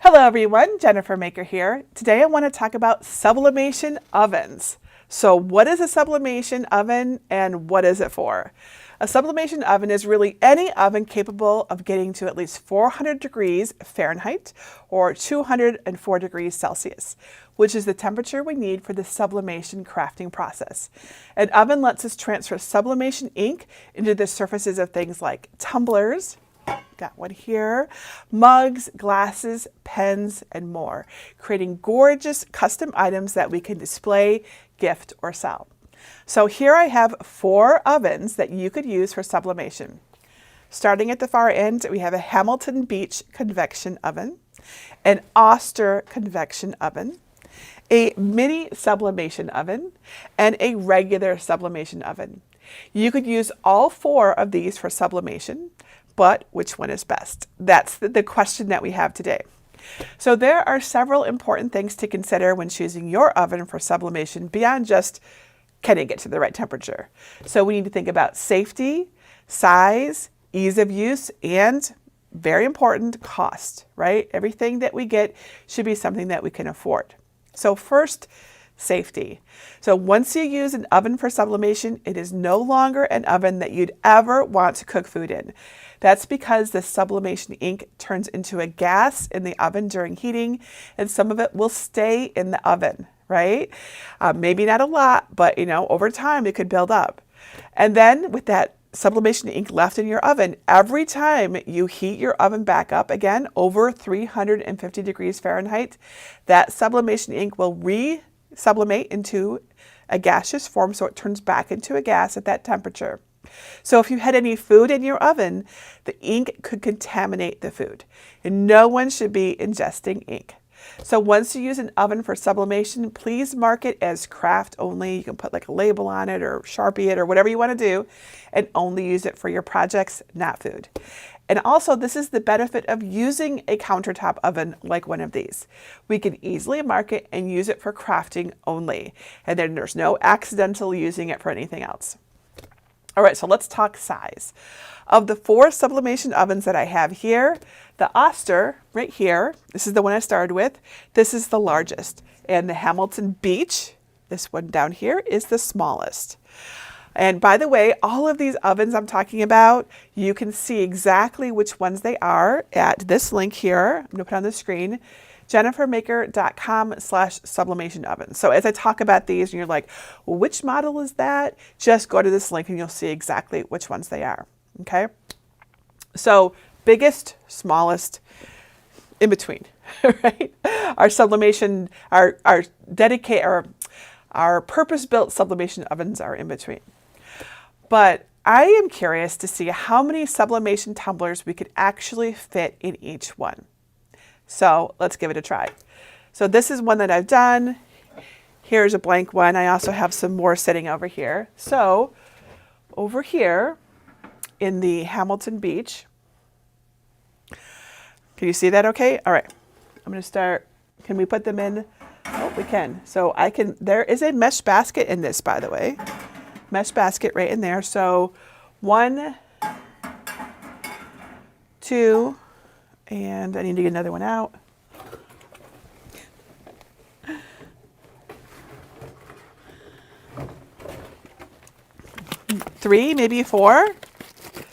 Hello everyone, Jennifer Maker here. Today I want to talk about sublimation ovens. So what is a sublimation oven and what is it for? A sublimation oven is really any oven capable of getting to at least 400 degrees Fahrenheit or 204 degrees Celsius, which is the temperature we need for the sublimation crafting process. An oven lets us transfer sublimation ink into the surfaces of things like tumblers, got one here, mugs, glasses, pens, and more, creating gorgeous custom items that we can display, gift, or sell. So here I have 4 ovens that you could use for sublimation. Starting at the far end, we have a Hamilton Beach convection oven, an Oster convection oven, a mini sublimation oven, and a regular sublimation oven. You could use all 4 of these for sublimation, but which one is best? That's the question that we have today. So there are several important things to consider when choosing your oven for sublimation beyond just can it get to the right temperature. So we need to think about safety, size, ease of use, and very important, cost, right? Everything that we get should be something that we can afford. So first, safety. So once you use an oven for sublimation, it is no longer an oven that you'd ever want to cook food in. That's because the sublimation ink turns into a gas in the oven during heating, and some of it will stay in the oven, right? Maybe not a lot, but over time it could build up. And then with that sublimation ink left in your oven, every time you heat your oven back up again over 350 degrees Fahrenheit, that sublimation ink will sublimate into a gaseous form, so it turns back into a gas at that temperature. So if you had any food in your oven, the ink could contaminate the food, and no one should be ingesting ink. So once you use an oven for sublimation, please mark it as craft only. You can put like a label on it or Sharpie it or whatever you want to do, and only use it for your projects, not food. And also, this is the benefit of using a countertop oven like one of these. We can easily mark it and use it for crafting only, and then there's no accidental using it for anything else. All right, so let's talk size. Of the 4 sublimation ovens that I have here, the Oster right here, this is the one I started with, this is the largest. And the Hamilton Beach, this one down here, is the smallest. And by the way, all of these ovens I'm talking about, you can see exactly which ones they are at this link here. I'm gonna put on the screen, jennifermaker.com/sublimation oven. So as I talk about these and you're like, well, which model is that? Just go to this link and you'll see exactly which ones they are, okay? So biggest, smallest, in between, right? Our sublimation, our purpose-built sublimation ovens are in between. But I am curious to see how many sublimation tumblers we could actually fit in each one. So let's give it a try. So this is one that I've done. Here's a blank one. I also have some more sitting over here. So over here in the Hamilton Beach, can you see that okay? All right, I'm gonna start. Can we put them in? Oh, we can. So there is a mesh basket in this, by the way. Mesh basket right in there. So 1, 2, and I need to get another one out. Three, maybe 4.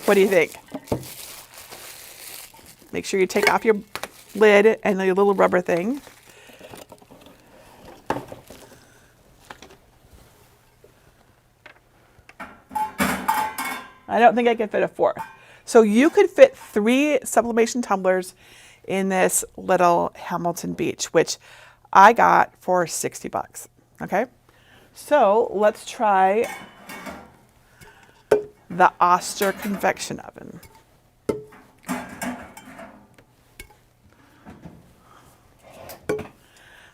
What do you think? Make sure you take off your lid and the little rubber thing. I don't think I can fit a 4th. So you could fit 3 sublimation tumblers in this little Hamilton Beach, which I got for 60 bucks, okay? So let's try the Oster convection oven.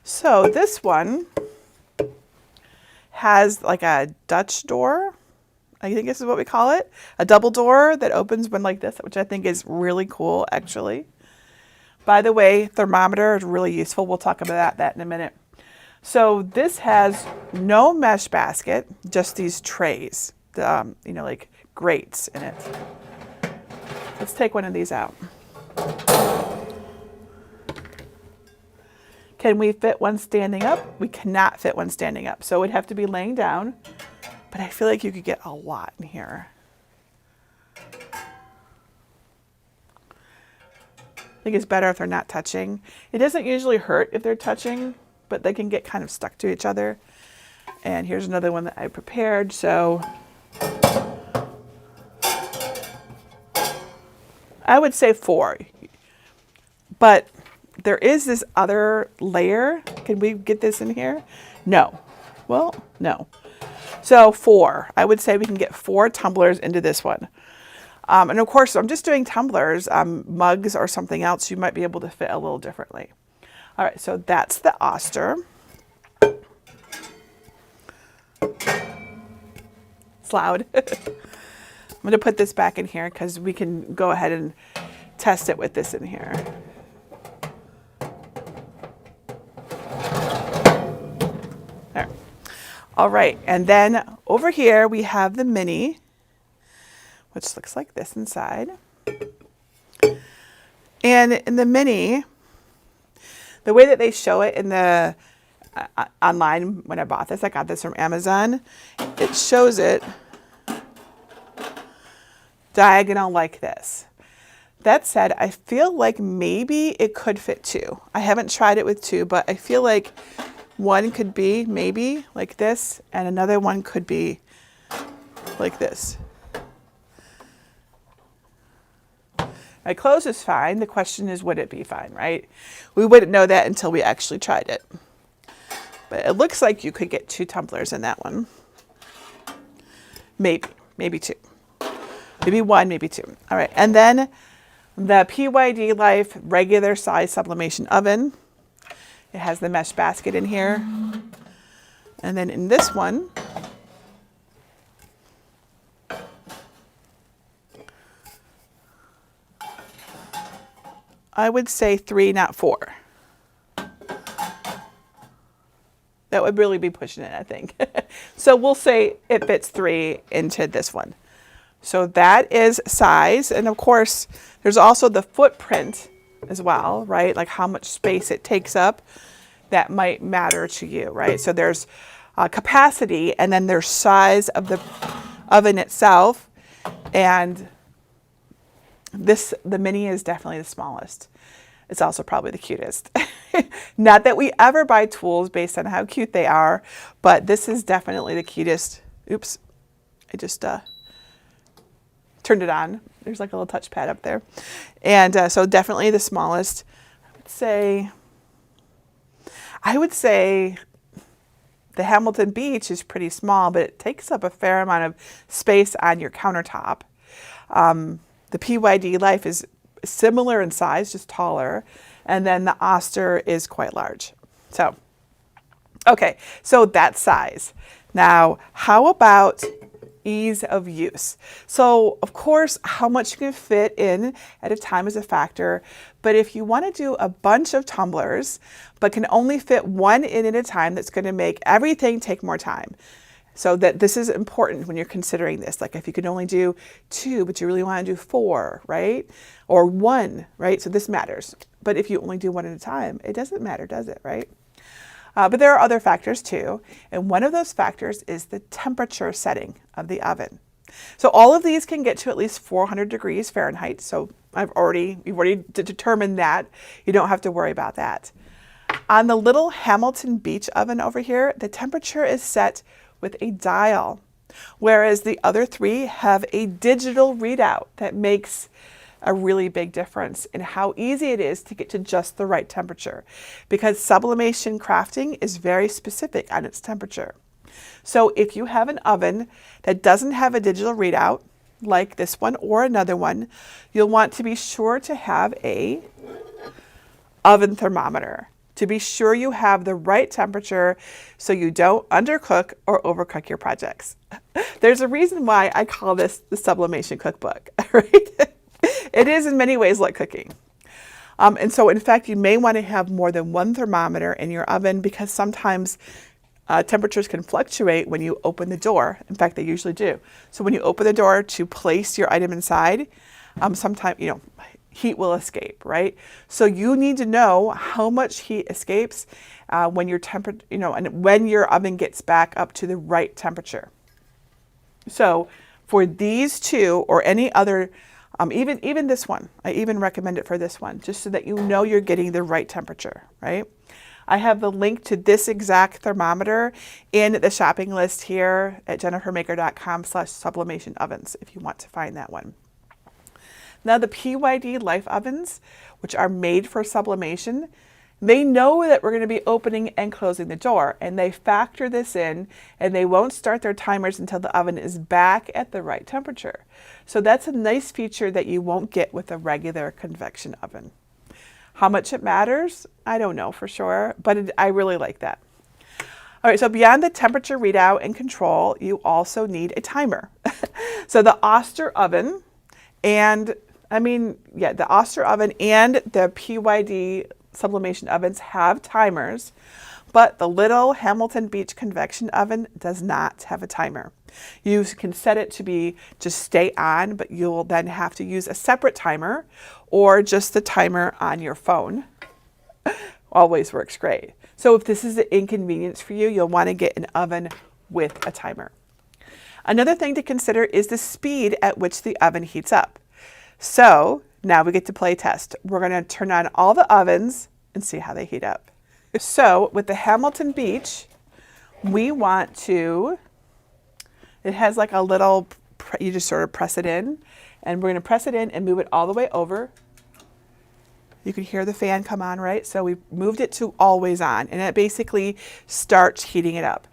So this one has like a Dutch door. I think this is what we call it. A double door that opens when like this, which I think is really cool, actually. By the way, thermometer is really useful. We'll talk about that in a minute. So this has no mesh basket, just these trays, like grates in it. Let's take one of these out. Can we fit one standing up? We cannot fit one standing up. So it would have to be laying down, but I feel like you could get a lot in here. I think it's better if they're not touching. It doesn't usually hurt if they're touching, but they can get kind of stuck to each other. And here's another one that I prepared. So I would say 4, but there is this other layer. Can we get this in here? No. Well, no. So 4. I would say we can get 4 tumblers into this one. And of course, I'm just doing tumblers. Mugs or something else, you might be able to fit a little differently. All right, so that's the Oster. It's loud. I'm going to put this back in here because we can go ahead and test it with this in here. There. All right, and then over here we have the mini, which looks like this inside. And in the mini, the way that they show it in the online when I bought this, I got this from Amazon, it shows it diagonal like this. That said, I feel like maybe it could fit 2. I haven't tried it with 2, but I feel like one could be maybe like this, and another one could be like this. My clothes is fine. The question is, would it be fine, right? We wouldn't know that until we actually tried it. But it looks like you could get 2 tumblers in that one. Maybe 2. Maybe 1, maybe 2. All right, and then the PYD Life regular size sublimation oven. It has the mesh basket in here. And then in this one, I would say 3, not 4. That would really be pushing it, I think. So we'll say it fits 3 into this one. So that is size. And of course, there's also the footprint as well, right? Like how much space it takes up. That might matter to you, right? So there's capacity, and then there's size of the oven itself. And the mini is definitely the smallest. It's also probably the cutest. Not that we ever buy tools based on how cute they are, but this is definitely the cutest. Oops, I just turned it on. There's like a little touchpad up there. And so definitely the smallest. I would say the Hamilton Beach is pretty small, but it takes up a fair amount of space on your countertop. The PYD Life is similar in size, just taller. And then the Oster is quite large. So, okay, so that's size. Now, how about ease of use? So, of course, how much you can fit in at a time is a factor. But if you want to do a bunch of tumblers, but can only fit 1 in at a time, that's going to make everything take more time. So that this is important when you're considering this. Like if you can only do 2, but you really want to do 4, right? Or 1, right? So this matters. But if you only do 1 at a time, it doesn't matter, does it, right? But there are other factors too. And one of those factors is the temperature setting of the oven. So all of these can get to at least 400 degrees Fahrenheit. So you've already determined that. You don't have to worry about that. On the little Hamilton Beach oven over here, the temperature is set with a dial, whereas the other 3 have a digital readout that makes a really big difference in how easy it is to get to just the right temperature, because sublimation crafting is very specific on its temperature. So if you have an oven that doesn't have a digital readout, like this one or another one, you'll want to be sure to have a oven thermometer to be sure you have the right temperature so you don't undercook or overcook your projects. There's a reason why I call this the Sublimation Cookbook, right? It is in many ways like cooking. And so in fact, you may want to have more than 1 thermometer in your oven, because sometimes temperatures can fluctuate when you open the door. In fact, they usually do. So when you open the door to place your item inside, sometimes, heat will escape, right? So you need to know how much heat escapes when your and when your oven gets back up to the right temperature. So for these two or any other, even this one, I even recommend it for this one, just so that you know you're getting the right temperature, right? I have the link to this exact thermometer in the shopping list here at jennifermaker.com/sublimation ovens if you want to find that one. Now the PYD Life ovens, which are made for sublimation, they know that we're going to be opening and closing the door, and they factor this in, and they won't start their timers until the oven is back at the right temperature. So that's a nice feature that you won't get with a regular convection oven. How much it matters, I don't know for sure, but I really like that. All right, so beyond the temperature readout and control, you also need a timer. So the Oster oven and the Oster oven and the PYD sublimation ovens have timers, but the little Hamilton Beach convection oven does not have a timer. You can set it to just stay on, but you'll then have to use a separate timer or just the timer on your phone. Always works great. So if this is an inconvenience for you, you'll want to get an oven with a timer. Another thing to consider is the speed at which the oven heats up. So now we get to play test. We're going to turn on all the ovens and see how they heat up. So with the Hamilton Beach, we want to, it has like a little, you just sort of press it in, and we're going to press it in and move it all the way over. You can hear the fan come on, right? So we moved it to always on, and it basically starts heating it up.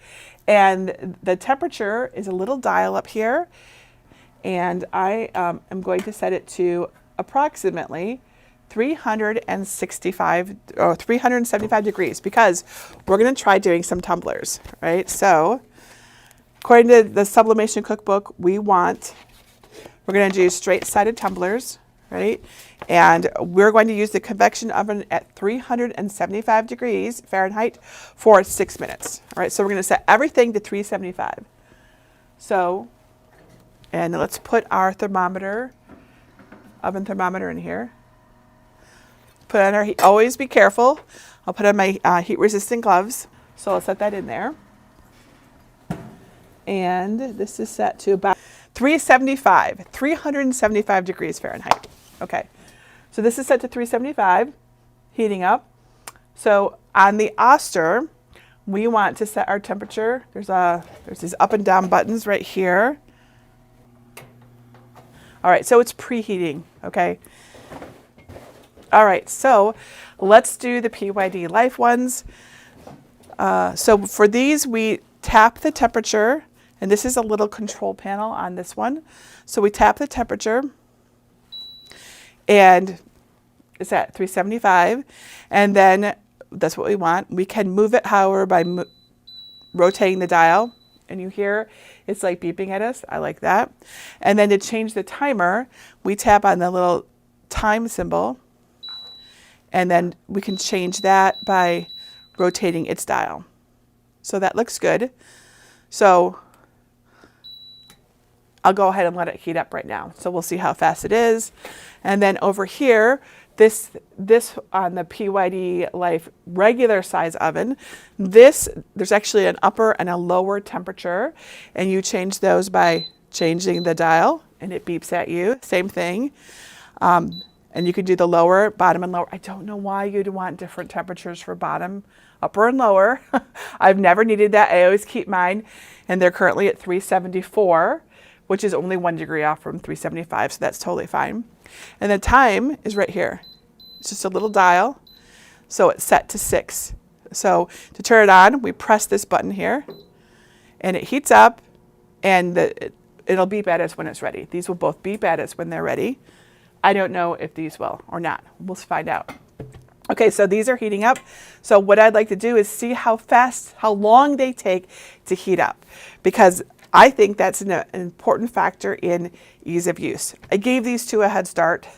And the temperature is a little dial up here, and I am going to set it to approximately 375 degrees because we're going to try doing some tumblers, right? So according to the Sublimation cookbook, we're going to do straight-sided tumblers, right? And we're going to use the convection oven at 375 degrees Fahrenheit for 6 minutes. All right, so we're going to set everything to 375. So, and let's put our oven thermometer in here. Put on our heat, always be careful. I'll put on my heat-resistant gloves. So I'll set that in there. And this is set to about 375 degrees Fahrenheit. Okay, so this is set to 375, heating up. So on the Oster, we want to set our temperature. There's these up and down buttons right here. All right, so it's preheating, okay? All right, so let's do the PYD Life ones. So for these, we tap the temperature, and this is a little control panel on this one. So we tap the temperature, and it's at 375, and then that's what we want. We can move it, however, by rotating the dial, and you hear it's like beeping at us. I like that. And then to change the timer, we tap on the little time symbol, and then we can change that by rotating its dial. So that looks good. So I'll go ahead and let it heat up right now. So we'll see how fast it is. And then over here, this on the PYD Life regular size oven, there's actually an upper and a lower temperature, and you change those by changing the dial, and it beeps at you. Same thing. And you can do the lower, bottom, and lower. I don't know why you'd want different temperatures for bottom, upper, and lower. I've never needed that. I always keep mine, and they're currently at 374, which is only 1 degree off from 375, so that's totally fine. And the time is right here. It's just a little dial, so it's set to 6. So to turn it on, we press this button here, and it heats up, and it'll beep at us when it's ready. These will both beep at us when they're ready. I don't know if these will or not. We'll find out. Okay, so these are heating up. So what I'd like to do is see how long they take to heat up, because I think that's an important factor in ease of use. I gave these two a head start.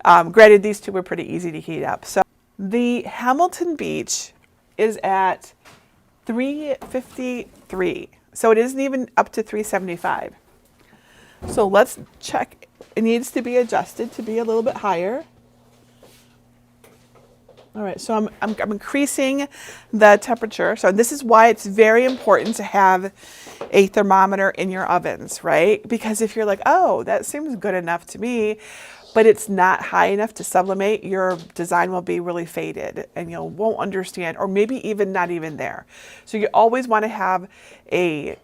Granted, these two were pretty easy to heat up. So the Hamilton Beach is at 353. So it isn't even up to 375. So let's check it needs to be adjusted to be a little bit higher. All right, so I'm increasing the temperature. So this is why it's very important to have a thermometer in your ovens, right? Because if you're like, oh, that seems good enough to me, but it's not high enough to sublimate, your design will be really faded and you won't understand, or maybe even not even there. So you always want to have a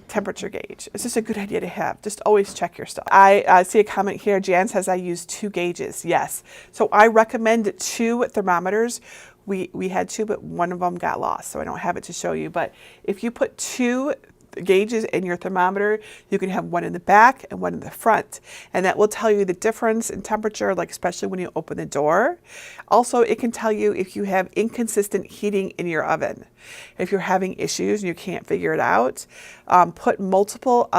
temperature gauge. It's just a good idea to have. Just always check your stuff. I see a comment here. Jan says I use 2 gauges. Yes. So I recommend 2 thermometers. We had 2, but one of them got lost, so I don't have it to show you. But if you put 2 gauges in your thermometer, you can have one in the back and one in the front, and that will tell you the difference in temperature, like especially when you open the door. Also, it can tell you if you have inconsistent heating in your oven. If you're having issues and you can't figure it out, put multiple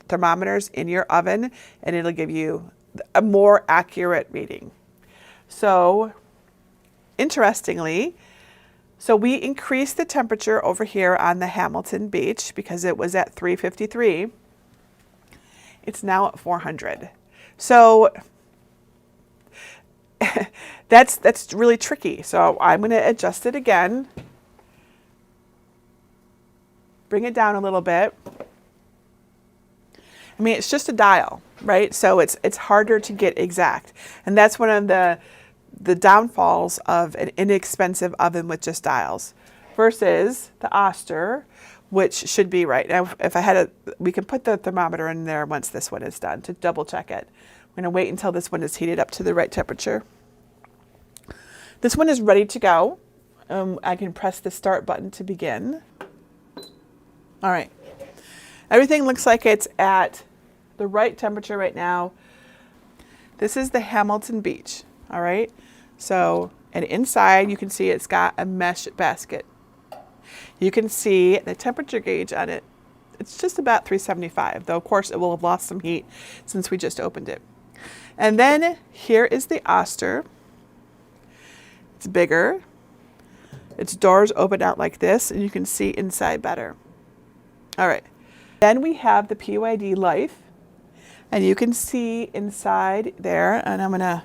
thermometers in your oven and it'll give you a more accurate reading. So interestingly, so we increased the temperature over here on the Hamilton Beach because it was at 353. It's now at 400. So that's really tricky. So I'm going to adjust it again. Bring it down a little bit. I mean, it's just a dial, right? So it's harder to get exact. And that's one of the downfalls of an inexpensive oven with just dials versus the Oster, which should be right. Now, if I had we can put the thermometer in there once this one is done to double check it. I'm going to wait until this one is heated up to the right temperature. This one is ready to go. I can press the start button to begin. All right. Everything looks like it's at the right temperature right now. This is the Hamilton Beach. All right. So, and inside you can see it's got a mesh basket. You can see the temperature gauge on it. It's just about 375, though of course it will have lost some heat since we just opened it. And then here is the Oster. It's bigger. Its doors open out like this and you can see inside better. All right. Then we have the PYD Life and you can see inside there, and I'm going to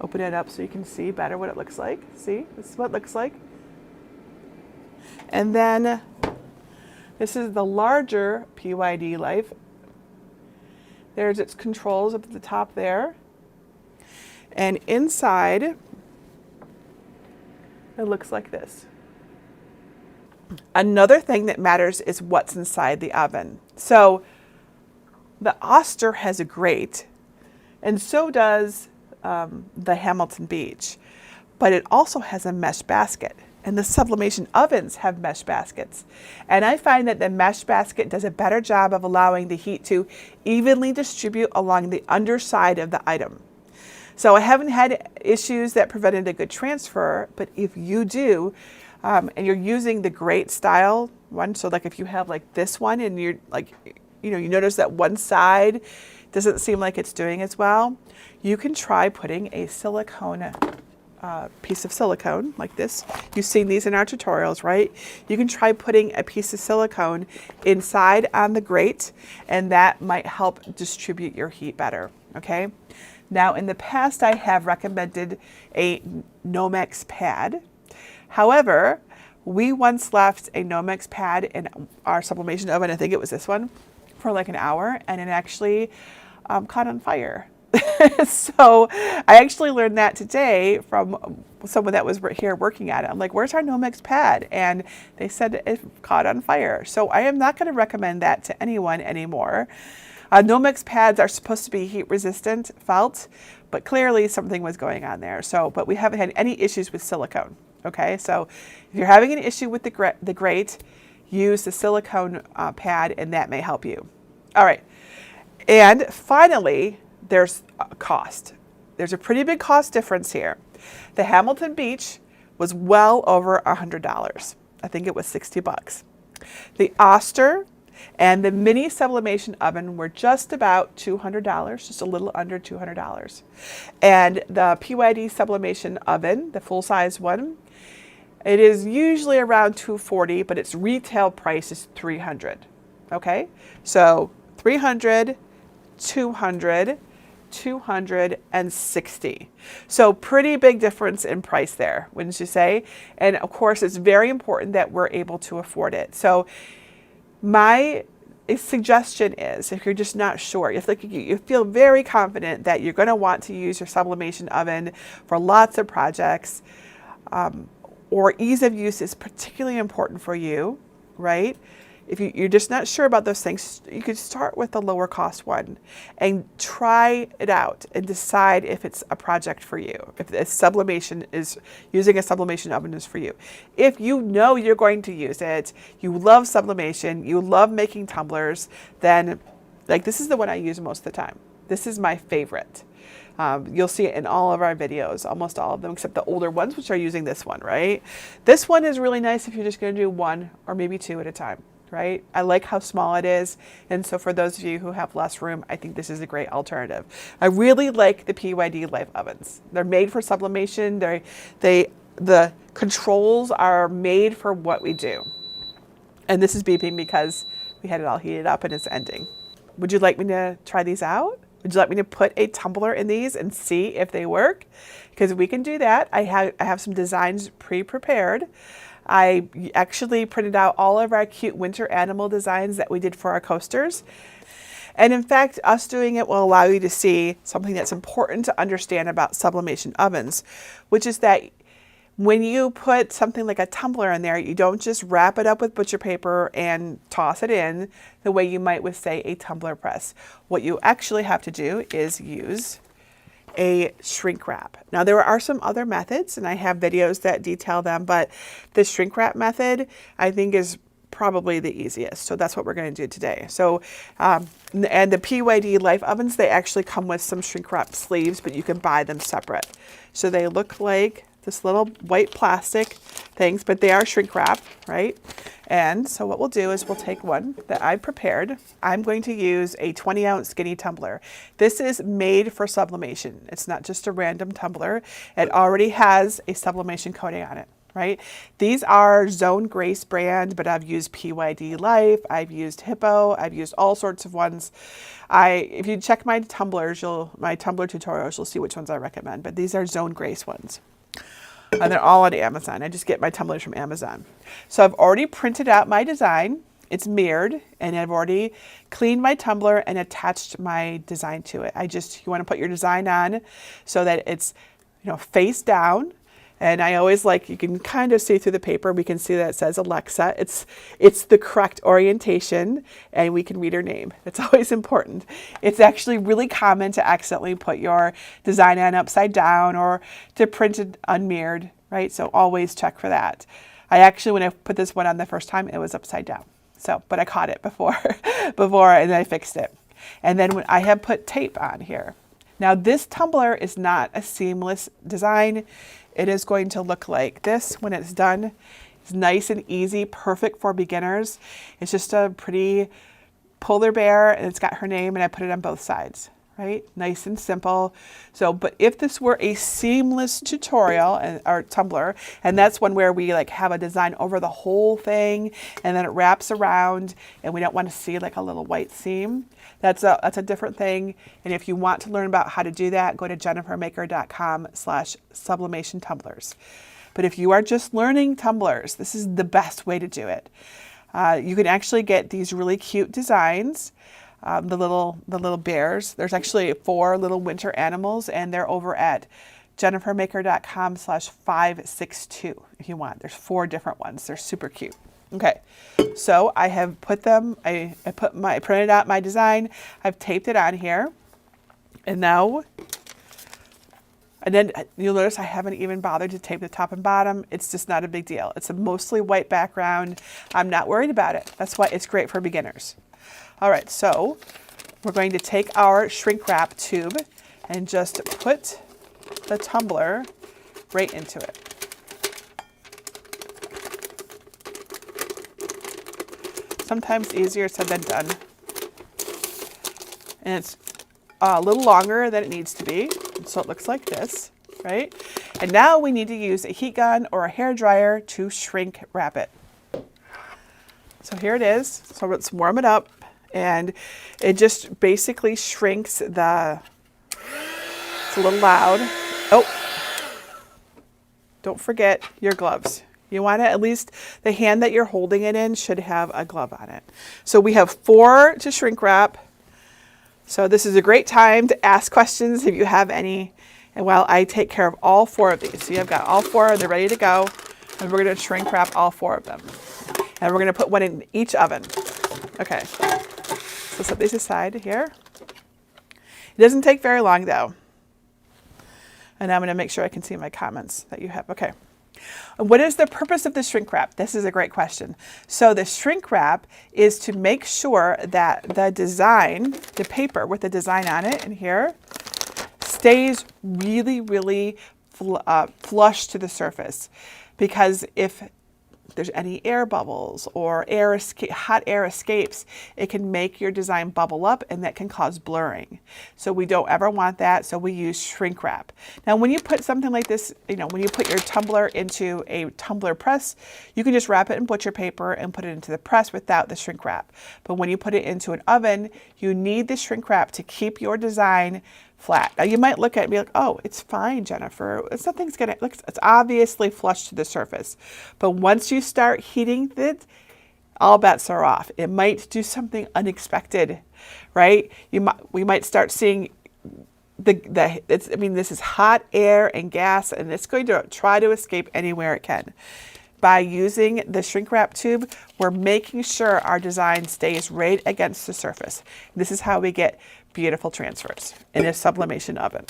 open it up so you can see better what it looks like. See, this is what it looks like. And then this is the larger PYD Life. There's its controls up at the top there. And inside, it looks like this. Another thing that matters is what's inside the oven. So the Oster has a grate, and so does the Hamilton Beach, but it also has a mesh basket. And the sublimation ovens have mesh baskets. And I find that the mesh basket does a better job of allowing the heat to evenly distribute along the underside of the item. So I haven't had issues that prevented a good transfer, but if you do, and you're using the grate style one, so like if you have like this one and you're like, you notice that one side doesn't seem like it's doing as well, you can try putting a silicone piece of silicone like this. You've seen these in our tutorials, right? You can try putting a piece of silicone inside on the grate, and that might help distribute your heat better, okay? Now, in the past, I have recommended a Nomex pad. However, we once left a Nomex pad in our sublimation oven, I think it was this one, for like an hour, and it actually caught on fire. So I actually learned that today from someone that was here working at it. I'm like, where's our Nomex pad? And they said it caught on fire. So I am not going to recommend that to anyone anymore. Nomex pads are supposed to be heat resistant felt, but clearly something was going on there. So, but we haven't had any issues with silicone. Okay, so if you're having an issue with the grate, use the silicone pad, and that may help you. All right, and finally, there's a cost. There's a pretty big cost difference here. The Hamilton Beach was well over $100. I think it was 60 bucks. The Oster and the mini sublimation oven were just about $200, just a little under $200. And the PYD sublimation oven, the full-size one, it is usually around $240, but its retail price is $300. Okay, so $300, 200, 260. So pretty big difference in price there, wouldn't you say? And of course, it's very important that we're able to afford it. So my suggestion is, if you're just not sure, if like you feel very confident that you're going to want to use your sublimation oven for lots of projects, or ease of use is particularly important for you, right? If you're just not sure about those things, you could start with the lower cost one and try it out and decide if it's a project for you, if using a sublimation oven is for you. If you know you're going to use it, you love sublimation, you love making tumblers, then like this is the one I use most of the time. This is my favorite. You'll see it in all of our videos, almost all of them, except the older ones, which are using this one, right? This one is really nice if you're just going to do one or maybe two at a time, right? I like how small it is. And so for those of you who have less room, I think this is a great alternative. I really like the PYD Life ovens. They're made for sublimation. The controls are made for what we do. And this is beeping because we had it all heated up and it's ending. Would you like me to try these out? Would you like me to put a tumbler in these and see if they work? Because we can do that. I have some designs pre-prepared. I actually printed out all of our cute winter animal designs that we did for our coasters. And in fact, us doing it will allow you to see something that's important to understand about sublimation ovens, which is that when you put something like a tumbler in there, you don't just wrap it up with butcher paper and toss it in the way you might with, say, a tumbler press. What you actually have to do is use a shrink wrap. Now, there are some other methods, and I have videos that detail them, but the shrink wrap method, I think, is probably the easiest. So that's what we're going to do today. So, and the PYD Life ovens, they actually come with some shrink wrap sleeves, but you can buy them separate. So they look like this little white plastic things, but they are shrink wrap, right? And so what we'll do is we'll take one that I prepared. I'm going to use a 20-ounce skinny tumbler. This is made for sublimation. It's not just a random tumbler. It already has a sublimation coating on it, right? These are Zone Grace brand, but I've used PYD Life, I've used Hippo, I've used all sorts of ones. If you check my tumblers, my tumbler tutorials, you'll see which ones I recommend, but these are Zone Grace ones. And they're all on Amazon. I just get my tumblers from Amazon. So I've already printed out my design. It's mirrored, and I've already cleaned my tumbler and attached my design to it. You want to put your design on so that it's, face down. And I always you can kind of see through the paper, we can see that it says Alexa. It's the correct orientation, and we can read her name. It's always important. It's actually really common to accidentally put your design on upside down or to print it unmirrored, right? So always check for that. When I put this one on the first time, it was upside down. So, but I caught it before and I fixed it. And then when I have put tape on here. Now this tumbler is not a seamless design. It is going to look like this when it's done. It's nice and easy, perfect for beginners. It's just a pretty polar bear, and it's got her name, and I put it on both sides, right? Nice and simple. So, but if this were a seamless tutorial or tumbler, and that's one where we have a design over the whole thing, and then it wraps around, and we don't want to see a little white seam. That's a different thing. And if you want to learn about how to do that, go to jennifermaker.com/sublimation tumblers. But if you are just learning tumblers, this is the best way to do it. You can actually get these really cute designs, the little bears. There's actually 4 little winter animals, and they're over at jennifermaker.com/562 if you want. There's 4 different ones. They're super cute. Okay, so I have put them, I printed out my design, I've taped it on here, and then you'll notice I haven't even bothered to tape the top and bottom. It's just not a big deal. It's a mostly white background. I'm not worried about it. That's why it's great for beginners. All right, so we're going to take our shrink wrap tube and just put the tumbler right into it. Sometimes easier said than done. And it's a little longer than it needs to be. So it looks like this, right? And now we need to use a heat gun or a hair dryer to shrink wrap it. So here it is. So let's warm it up And it just basically shrinks the, it's a little loud. Oh, don't forget your gloves. You want to at least, the hand that you're holding it in should have a glove on it. So we have 4 to shrink wrap. So this is a great time to ask questions if you have any. And while I take care of all 4 of these. So I've got all 4, they're ready to go. And we're going to shrink wrap all 4 of them. And we're going to put one in each oven. Okay. So set these aside here. It doesn't take very long though. And I'm going to make sure I can see my comments that you have. Okay. What is the purpose of the shrink wrap? This is a great question. So the shrink wrap is to make sure that the design, the paper with the design on it in here, stays really, really flush to the surface. Because if there's any air bubbles or hot air escapes, it can make your design bubble up and that can cause blurring. So we don't ever want that, so we use shrink wrap. Now when you put something like this, when you put your tumbler into a tumbler press, you can just wrap it in butcher paper and put it into the press without the shrink wrap. But when you put it into an oven, you need the shrink wrap to keep your design flat. Now you might look at it and be like, oh, it's fine, Jennifer. Something's gonna, it's obviously flush to the surface. But once you start heating it, all bets are off. It might do something unexpected, right? We might start seeing this is hot air and gas, and it's going to try to escape anywhere it can. By using the shrink wrap tube, we're making sure our design stays right against the surface. This is how we get beautiful transfers in a sublimation oven.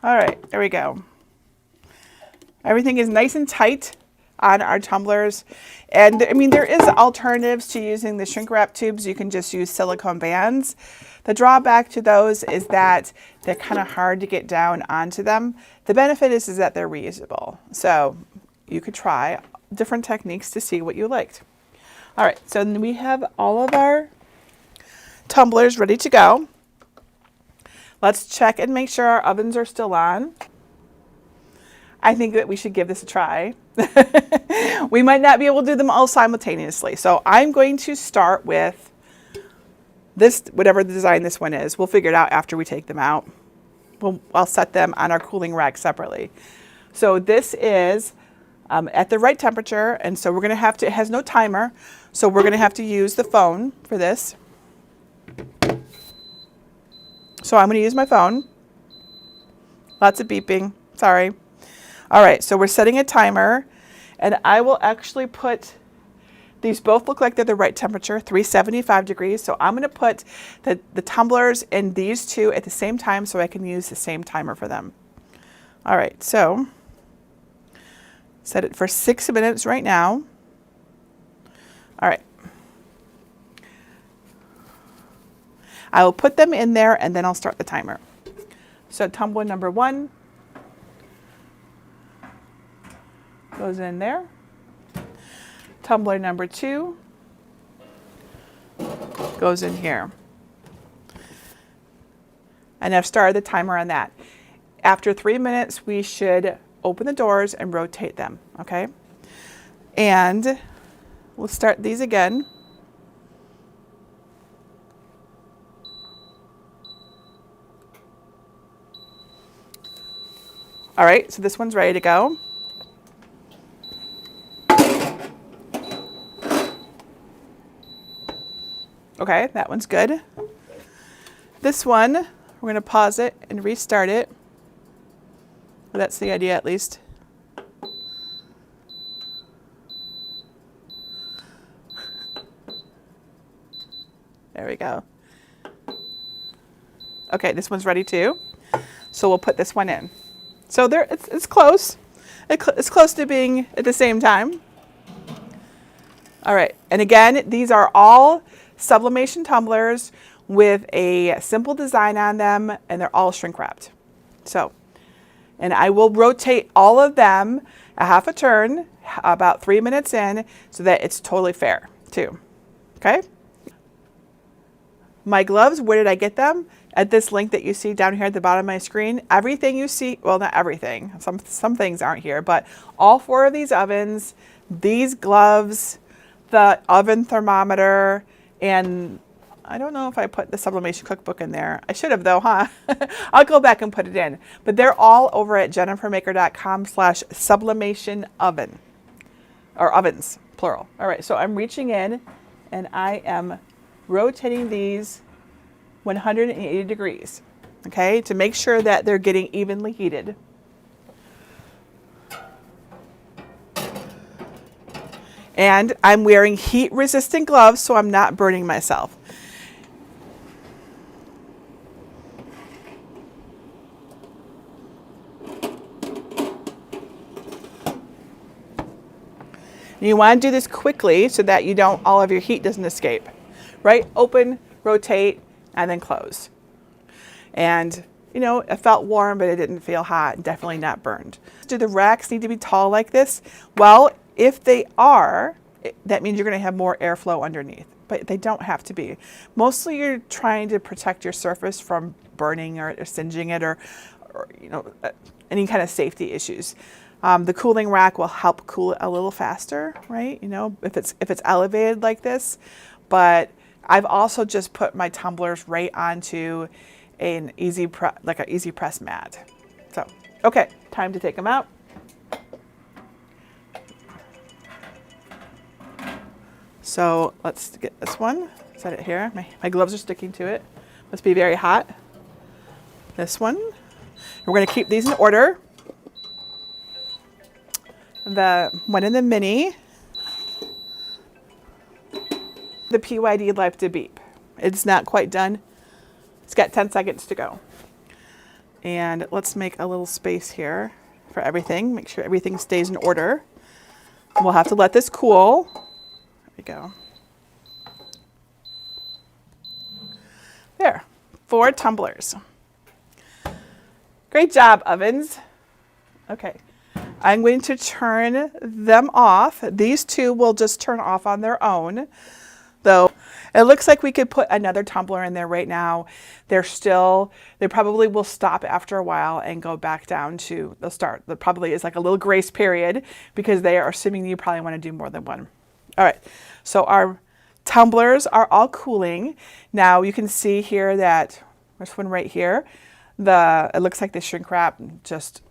All right, there we go. Everything is nice and tight on our tumblers. And I mean, there is alternatives to using the shrink wrap tubes. You can just use silicone bands. The drawback to those is that they're kind of hard to get down onto them. The benefit is that they're reusable. So you could try different techniques to see what you liked. All right, so then we have all of our tumblers ready to go. Let's check and make sure our ovens are still on. I think that we should give this a try. We might not be able to do them all simultaneously. So I'm going to start with this, whatever the design this one is. We'll figure it out after we take them out. I'll set them on our cooling rack separately. So this is at the right temperature. And so we're going to have to, it has no timer. So we're going to have to use the phone for this. So I'm going to use my phone. Lots of beeping. Sorry. All right, so we're setting a timer, and I will actually put, these both look like they're the right temperature, 375 degrees. So I'm going to put the tumblers in these two at the same time so I can use the same timer for them. All right, so set it for 6 minutes right now. All right. I will put them in there and then I'll start the timer. So tumbler number 1 goes in there. Tumbler number 2 goes in here. And I've started the timer on that. After 3 minutes, we should open the doors and rotate them, okay? And we'll start these again. All right, so this one's ready to go. Okay, that one's good. This one, we're going to pause it and restart it. Well, that's the idea, at least. There we go. Okay, this one's ready too. So we'll put this one in. So there, it's close. It's close to being at the same time. All right, and again, these are all sublimation tumblers with a simple design on them, and they're all shrink wrapped. So, and I will rotate all of them a half a turn, about 3 minutes in, so that it's totally fair too. Okay? My gloves, where did I get them? At this link that you see down here at the bottom of my screen. Everything you see, well, not everything, some things aren't here, but all 4 of these ovens, these gloves, the oven thermometer, and I don't know if I put the sublimation cookbook in there. I should have though, huh? I'll go back and put it in. But they're all over at jennifermaker.com/sublimation oven, or ovens, plural. All right, so I'm reaching in and I am rotating these 180 degrees, okay, to make sure that they're getting evenly heated. And I'm wearing heat-resistant gloves so I'm not burning myself. And you want to do this quickly so that you don't, all of your heat doesn't escape, right? Open, rotate, and then close. And you know, it felt warm, but it didn't feel hot, definitely not burned. Do the racks need to be tall like this? Well, if they are, that means you're going to have more airflow underneath, but they don't have to be. Mostly you're trying to protect your surface from burning or singeing it or you know, any kind of safety issues. The cooling rack will help cool it a little faster, right? You know, if it's elevated like this. But I've also just put my tumblers right onto an easy press mat. So, okay, time to take them out. So let's get this one. Set it here. My gloves are sticking to it. Must be very hot. This one. We're going to keep these in order. The one in the mini. The PYD left to beep. It's not quite done. It's got 10 seconds to go. And let's make a little space here for everything. Make sure everything stays in order. We'll have to let this cool. There we go. There, 4 tumblers. Great job, ovens. Okay, I'm going to turn them off. These 2 will just turn off on their own. Though it looks like we could put another tumbler in there right now. They probably will stop after a while and go back down to the start. There probably is like a little grace period because they are assuming you probably want to do more than one. All right, so our tumblers are all cooling. Now you can see here that there's one right here. It looks like the shrink wrap just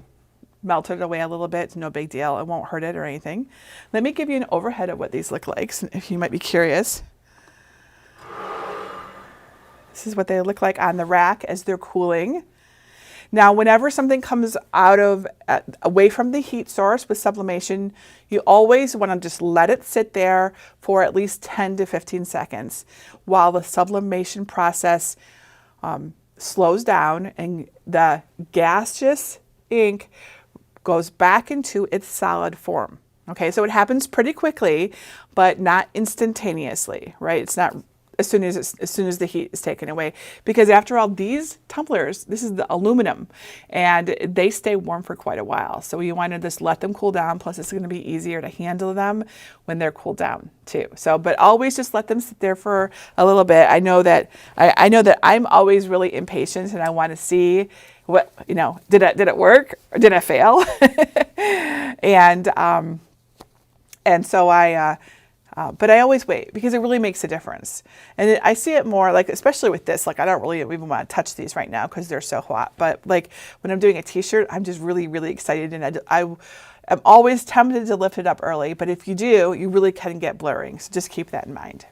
melted away a little bit. It's no big deal. It won't hurt it or anything. Let me give you an overhead of what these look like if you might be curious. This is what they look like on the rack as they're cooling. Now, whenever something comes away from the heat source with sublimation, you always want to just let it sit there for at least 10 to 15 seconds while the sublimation process slows down and the gaseous ink goes back into its solid form. Okay, so it happens pretty quickly, but not instantaneously, right? It's not as soon as the heat is taken away, because after all, these tumblers, this is the aluminum, and they stay warm for quite a while. So you want to just let them cool down. Plus, it's going to be easier to handle them when they're cooled down too. So, but always just let them sit there for a little bit. I know that I'm always really impatient, and I want to see what, you know, did it work or did it fail? and so but I always wait because it really makes a difference. And I see it more like, especially with this, like I don't really even want to touch these right now because they're so hot. But like when I'm doing a t-shirt, I'm just really, really excited. And I am always tempted to lift it up early. But if you do, you really can get blurring. So just keep that in mind.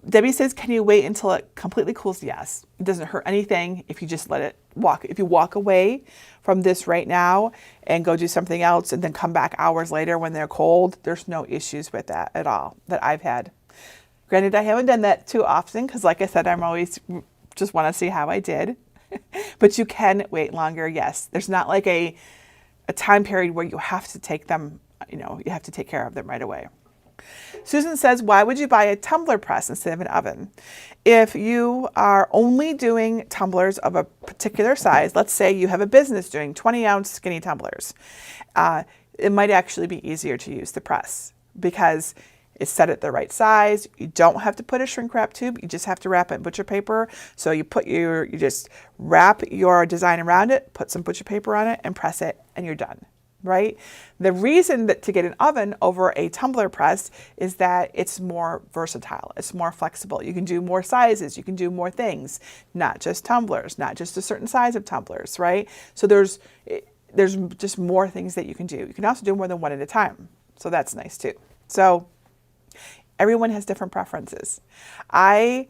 Debbie says, can you wait until it completely cools? Yes. It doesn't hurt anything if you just let it walk. If you walk away from this right now and go do something else and then come back hours later when they're cold, there's no issues with that at all that I've had. Granted, I haven't done that too often because like I said, I'm always just want to see how I did. But you can wait longer, yes. There's not like a time period where you have to take them, you know, you have to take care of them right away. Susan says, why would you buy a tumbler press instead of an oven? If you are only doing tumblers of a particular size, let's say you have a business doing 20-ounce skinny tumblers, it might actually be easier to use the press because it's set at the right size. You don't have to put a shrink wrap tube. You just have to wrap it in butcher paper. So you just wrap your design around it, put some butcher paper on it, and press it, and you're done. Right? The reason that to get an oven over a tumbler press is that it's more versatile. It's more flexible. You can do more sizes. You can do more things, not just tumblers, not just a certain size of tumblers, right? So there's just more things that you can do. You can also do more than one at a time. So that's nice too. So everyone has different preferences. I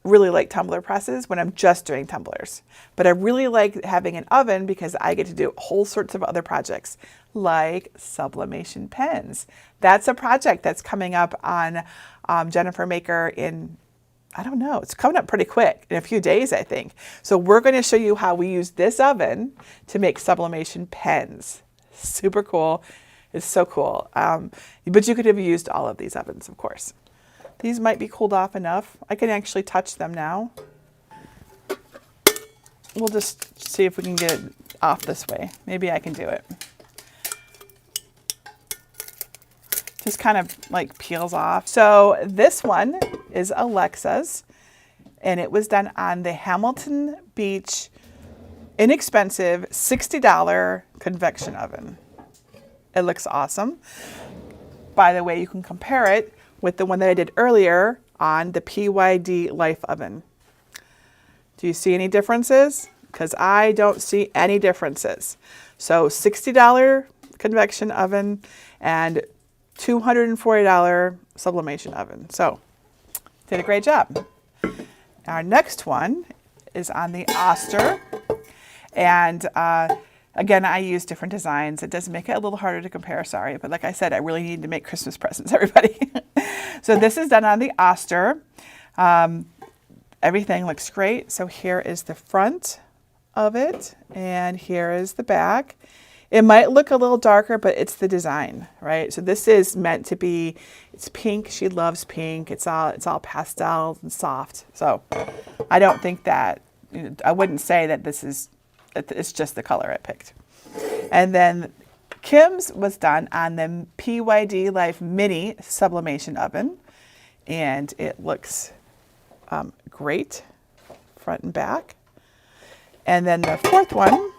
really like tumbler presses when I'm just doing tumblers. But I really like having an oven because I get to do whole sorts of other projects like sublimation pens. That's a project that's coming up on Jennifer Maker in, I don't know, it's coming up pretty quick, in a few days, I think. So we're going to show you how we use this oven to make sublimation pens. Super cool. It's so cool. But you could have used all of these ovens, of course. These might be cooled off enough. I can actually touch them now. We'll just see if we can get it off this way. Maybe I can do it. Just kind of like peels off. So this one is Alexa's, and it was done on the Hamilton Beach inexpensive $60 convection oven. It looks awesome. By the way, you can compare it with the one that I did earlier on the PYD Life oven. Do you see any differences? Because I don't see any differences. So $60 convection oven and $240 sublimation oven. So did a great job. Our next one is on the Oster. And again, I use different designs. It does make it a little harder to compare, sorry. But like I said, I really need to make Christmas presents, everybody. So this is done on the Oster. Everything looks great. So here is the front of it, and here is the back. It might look a little darker, but it's the design, right? So this is meant to be, it's pink. She loves pink. It's all pastel and soft. So I don't think that, I wouldn't say that it's just the color I picked. And then Kim's was done on the PYD Life Mini Sublimation Oven, and it looks great, front and back. And then the fourth one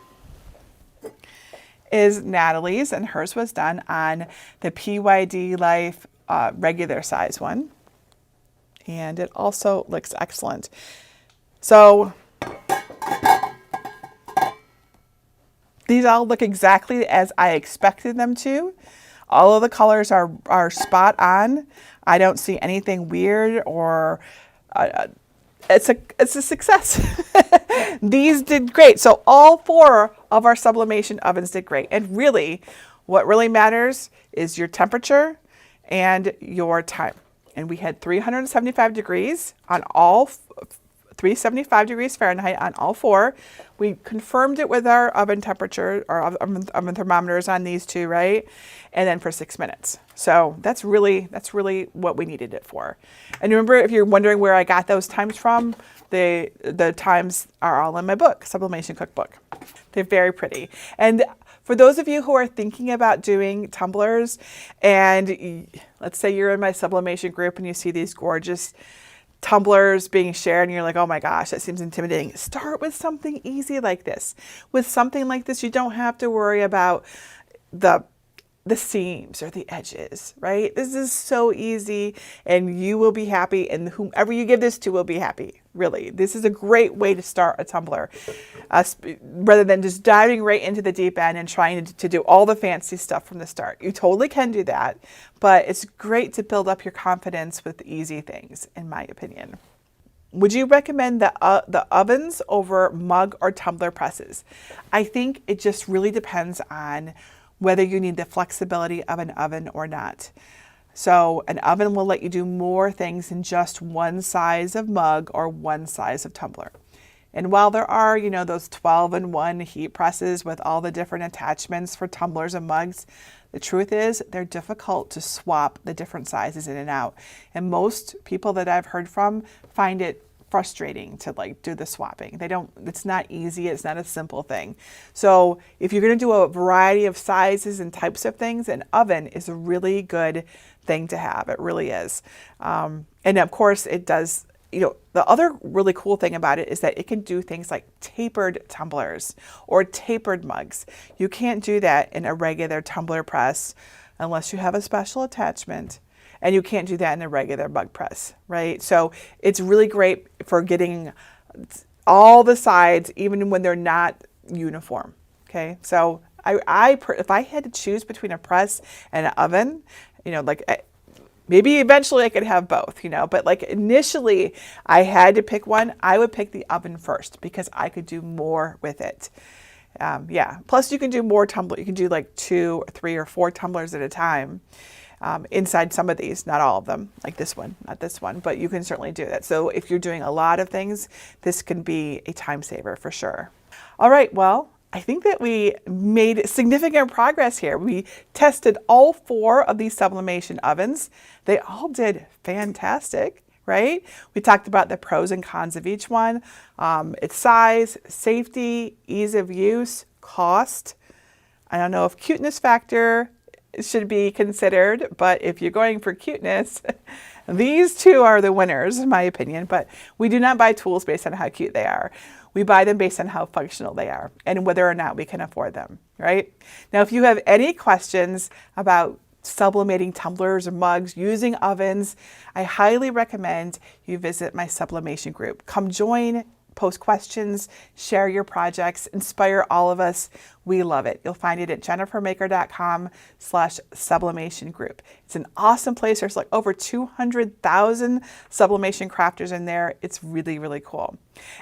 is Natalie's, and hers was done on the PYD Life regular size one, and it also looks excellent. So these all look exactly as I expected them to. All of the colors are spot on. I don't see anything weird or it's a success. These did great. So all 4 of our sublimation ovens did great. And really, what really matters is your temperature and your time. And we had 375 degrees on all 375 degrees Fahrenheit on all 4. We confirmed it with our oven temperature, our oven thermometers on these 2, right? And then for 6 minutes. So that's really what we needed it for. And remember, if you're wondering where I got those times from, the times are all in my book, Sublimation Cookbook. They're very pretty. And for those of you who are thinking about doing tumblers, and let's say you're in my sublimation group and you see these gorgeous tumblers being shared and you're like, oh my gosh, that seems intimidating. Start with something easy like this. With something like this, you don't have to worry about the seams or the edges, right? This is so easy and you will be happy, and whomever you give this to will be happy. Really, this is a great way to start a tumbler rather than just diving right into the deep end and trying to do all the fancy stuff from the start. You totally can do that, but it's great to build up your confidence with easy things, in my opinion. Would you recommend the ovens over mug or tumbler presses? I think it just really depends on whether you need the flexibility of an oven or not. So an oven will let you do more things than just one size of mug or one size of tumbler. And while there are, those 12-in-1 heat presses with all the different attachments for tumblers and mugs, the truth is they're difficult to swap the different sizes in and out. And most people that I've heard from find it frustrating to do the swapping. It's not easy. It's not a simple thing. So if you're going to do a variety of sizes and types of things, an oven is a really good thing to have. It really is. And of course it does, the other really cool thing about it is that it can do things like tapered tumblers or tapered mugs. You can't do that in a regular tumbler press unless you have a special attachment. And you can't do that in a regular mug press, right? So it's really great for getting all the sides, even when they're not uniform, okay? So if I had to choose between a press and an oven, maybe eventually I could have both, but initially I had to pick one, I would pick the oven first because I could do more with it. Plus you can do more tumblers. You can do 2 or 3 or 4 tumblers at a time. Inside some of these, not all of them, like this one, not this one, but you can certainly do that. So if you're doing a lot of things, this can be a time saver for sure. All right, well, I think that we made significant progress here. We tested all 4 of these sublimation ovens. They all did fantastic, right? We talked about the pros and cons of each one, its size, safety, ease of use, cost. I don't know if cuteness factor should be considered, but if you're going for cuteness, these 2 are the winners in my opinion. But we do not buy tools based on how cute they are. We buy them based on how functional they are and whether or not we can afford them, right? Now, if you have any questions about sublimating tumblers or mugs using ovens, I highly recommend you visit my sublimation group. Come join, post questions, share your projects, inspire all of us. We love it. You'll find it at jennifermaker.com/sublimation group. It's an awesome place. There's over 200,000 sublimation crafters in there. It's really, really cool.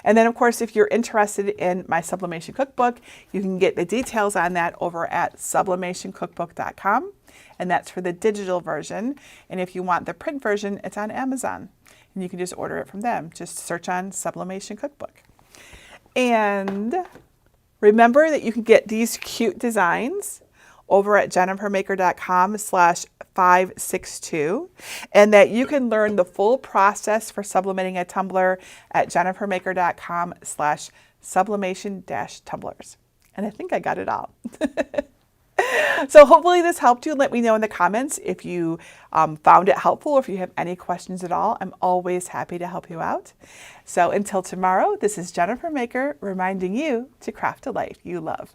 And then of course, if you're interested in my sublimation cookbook, you can get the details on that over at sublimationcookbook.com. And that's for the digital version. And if you want the print version, it's on Amazon. And you can just order it from them. Just search on Sublimation Cookbook. And remember that you can get these cute designs over at jennifermaker.com/562, and that you can learn the full process for sublimating a tumbler at jennifermaker.com/sublimation-tumblers. And I think I got it all. So hopefully this helped you. Let me know in the comments if you found it helpful or if you have any questions at all. I'm always happy to help you out. So until tomorrow, this is Jennifer Maker reminding you to craft a life you love.